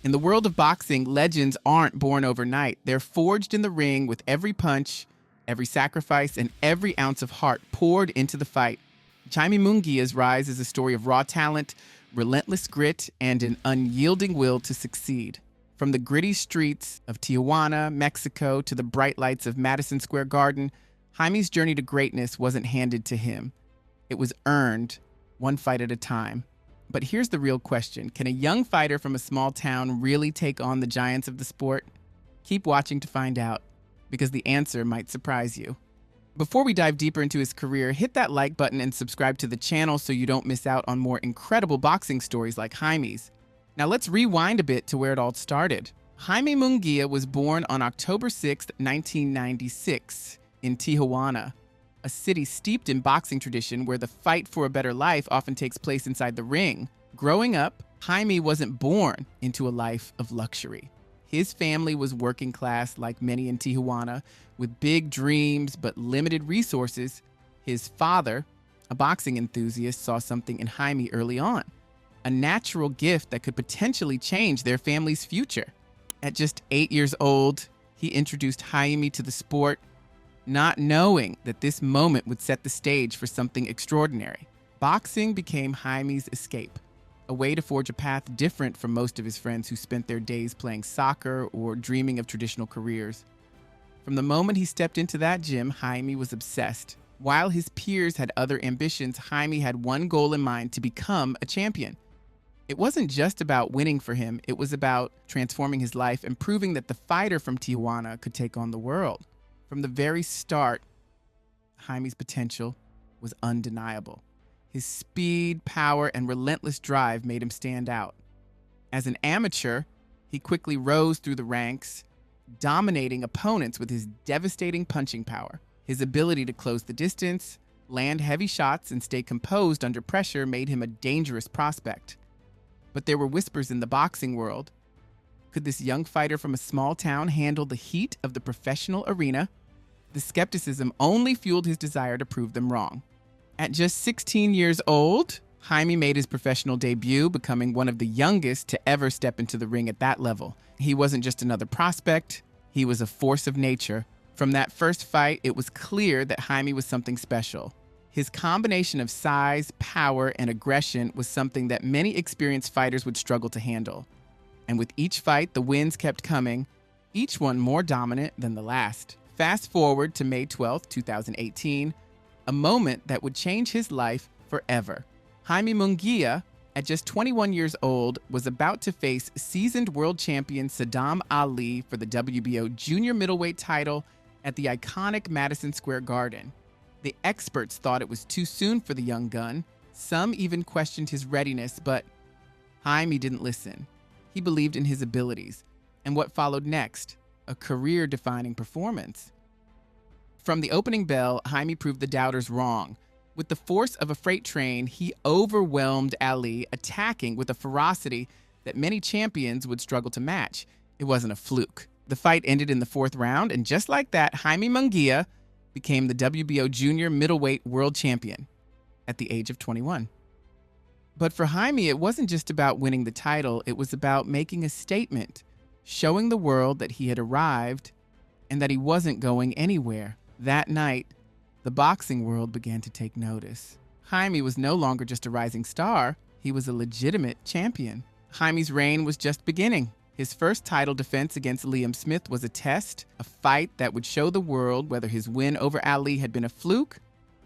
In the world of boxing, legends aren't born overnight. They're forged in the ring with every punch, every sacrifice, and every ounce of heart poured into the fight. Jaime Munguia's rise is a story of raw talent, relentless grit, and an unyielding will to succeed. From the gritty streets of Tijuana, Mexico, to the bright lights of Madison Square Garden, Jaime's journey to greatness wasn't handed to him. It was earned, one fight at a time. But here's the real question. Can a young fighter from a small town really take on the giants of the sport? Keep watching to find out, because the answer might surprise you. Before we dive deeper into his career, hit that like button and subscribe to the channel so you don't miss out on more incredible boxing stories like Jaime's. Now let's rewind a bit to where it all started. Jaime Munguía was born on October 6, 1996, in Tijuana, a city steeped in boxing tradition where the fight for a better life often takes place inside the ring. Growing up, Jaime wasn't born into a life of luxury. His family was working class like many in Tijuana, with big dreams but limited resources. His father, a boxing enthusiast, saw something in Jaime early on, a natural gift that could potentially change their family's future. At just 8 years old, he introduced Jaime to the sport, not knowing that this moment would set the stage for something extraordinary. Boxing became Jaime's escape, a way to forge a path different from most of his friends who spent their days playing soccer or dreaming of traditional careers. From the moment he stepped into that gym, Jaime was obsessed. While his peers had other ambitions, Jaime had one goal in mind: to become a champion. It wasn't just about winning for him, it was about transforming his life and proving that the fighter from Tijuana could take on the world. From the very start, Jaime's potential was undeniable. His speed, power, and relentless drive made him stand out. As an amateur, he quickly rose through the ranks, dominating opponents with his devastating punching power. His ability to close the distance, land heavy shots, and stay composed under pressure made him a dangerous prospect. But there were whispers in the boxing world. Could this young fighter from a small town handle the heat of the professional arena? The skepticism only fueled his desire to prove them wrong. At just 16 years old, Jaime made his professional debut, becoming one of the youngest to ever step into the ring at that level. He wasn't just another prospect, he was a force of nature. From that first fight, it was clear that Jaime was something special. His combination of size, power, and aggression was something that many experienced fighters would struggle to handle. And with each fight, the wins kept coming, each one more dominant than the last. Fast forward to May 12, 2018, a moment that would change his life forever. Jaime Munguía, at just 21 years old, was about to face seasoned world champion Sadam Ali for the WBO junior middleweight title at the iconic Madison Square Garden. The experts thought it was too soon for the young gun. Some even questioned his readiness, but Jaime didn't listen. He believed in his abilities. And what followed next? A career-defining performance. From the opening bell, Jaime proved the doubters wrong. With the force of a freight train, he overwhelmed Ali, attacking with a ferocity that many champions would struggle to match. It wasn't a fluke. The fight ended in the fourth round, and just like that, Jaime Munguía became the WBO junior middleweight world champion at the age of 21. But for Jaime, it wasn't just about winning the title, it was about making a statement, showing the world that he had arrived and that he wasn't going anywhere. That night, the boxing world began to take notice. Jaime was no longer just a rising star, he was a legitimate champion. Jaime's reign was just beginning. His first title defense against Liam Smith was a test, a fight that would show the world whether his win over Ali had been a fluke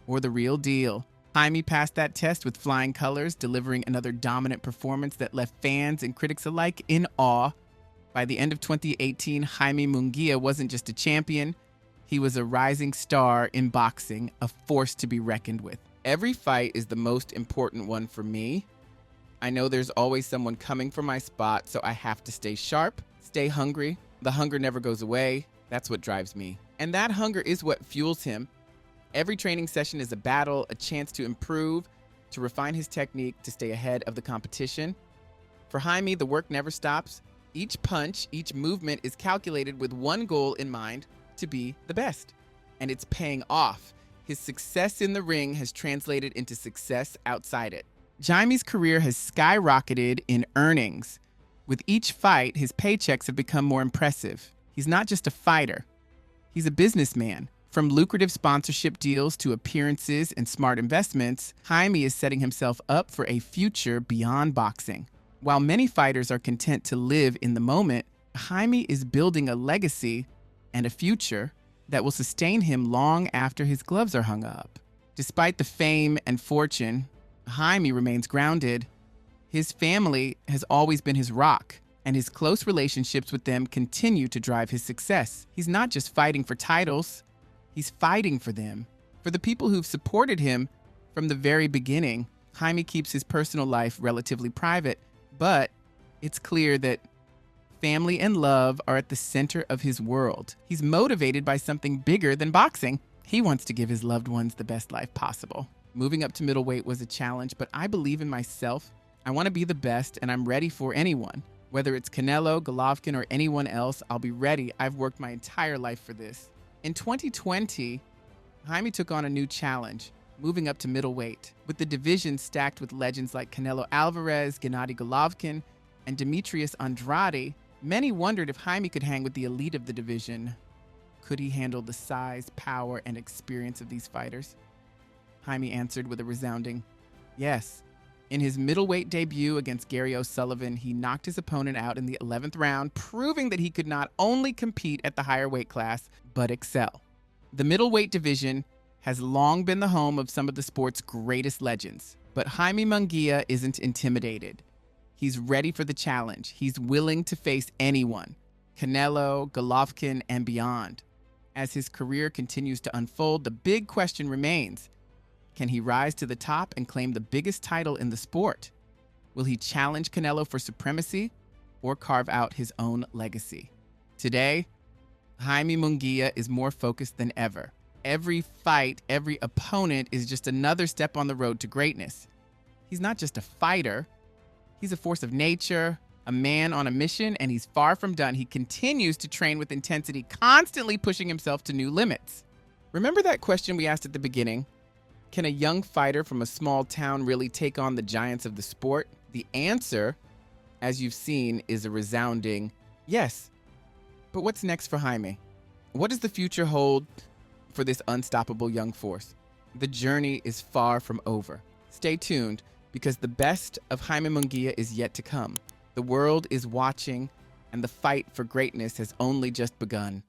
or the real deal. Jaime passed that test with flying colors, delivering another dominant performance that left fans and critics alike in awe. By the end of 2018, Jaime Munguía wasn't just a champion, he was a rising star in boxing, a force to be reckoned with. Every fight is the most important one for me. I know there's always someone coming for my spot, so I have to stay sharp, stay hungry. The hunger never goes away. That's what drives me. And that hunger is what fuels him. Every training session is a battle, a chance to improve, to refine his technique, to stay ahead of the competition. For Jaime, the work never stops. Each punch, each movement is calculated with one goal in mind: to be the best. And it's paying off. His success in the ring has translated into success outside it. Jaime's career has skyrocketed in earnings. With each fight, his paychecks have become more impressive. He's not just a fighter, he's a businessman. From lucrative sponsorship deals to appearances and smart investments, Jaime is setting himself up for a future beyond boxing. While many fighters are content to live in the moment, Jaime is building a legacy and a future that will sustain him long after his gloves are hung up. Despite the fame and fortune, Jaime remains grounded. His family has always been his rock, and his close relationships with them continue to drive his success. He's not just fighting for titles, he's fighting for them. For the people who've supported him from the very beginning, Jaime keeps his personal life relatively private, but it's clear that family and love are at the center of his world. He's motivated by something bigger than boxing. He wants to give his loved ones the best life possible. Moving up to middleweight was a challenge, but I believe in myself. I want to be the best, and I'm ready for anyone. Whether it's Canelo, Golovkin, or anyone else, I'll be ready. I've worked my entire life for this. In 2020, Jaime took on a new challenge, moving up to middleweight. With the division stacked with legends like Canelo Alvarez, Gennady Golovkin, and Demetrius Andrade, many wondered if Jaime could hang with the elite of the division. Could he handle the size, power, and experience of these fighters? Jaime answered with a resounding yes. In his middleweight debut against Gary O'Sullivan, he knocked his opponent out in the 11th round, proving that he could not only compete at the higher weight class, but excel. The middleweight division has long been the home of some of the sport's greatest legends, but Jaime Munguía isn't intimidated. He's ready for the challenge. He's willing to face anyone, Canelo, Golovkin, and beyond. As his career continues to unfold, the big question remains: can he rise to the top and claim the biggest title in the sport? Will he challenge Canelo for supremacy or carve out his own legacy? Today, Jaime Munguía is more focused than ever. Every fight, every opponent is just another step on the road to greatness. He's not just a fighter, he's a force of nature, a man on a mission, and he's far from done. He continues to train with intensity, constantly pushing himself to new limits. Remember that question we asked at the beginning? Can a young fighter from a small town really take on the giants of the sport? The answer, as you've seen, is a resounding yes. But what's next for Jaime? What does the future hold for this unstoppable young force? The journey is far from over. Stay tuned, because the best of Jaime Munguía is yet to come. The world is watching, and the fight for greatness has only just begun.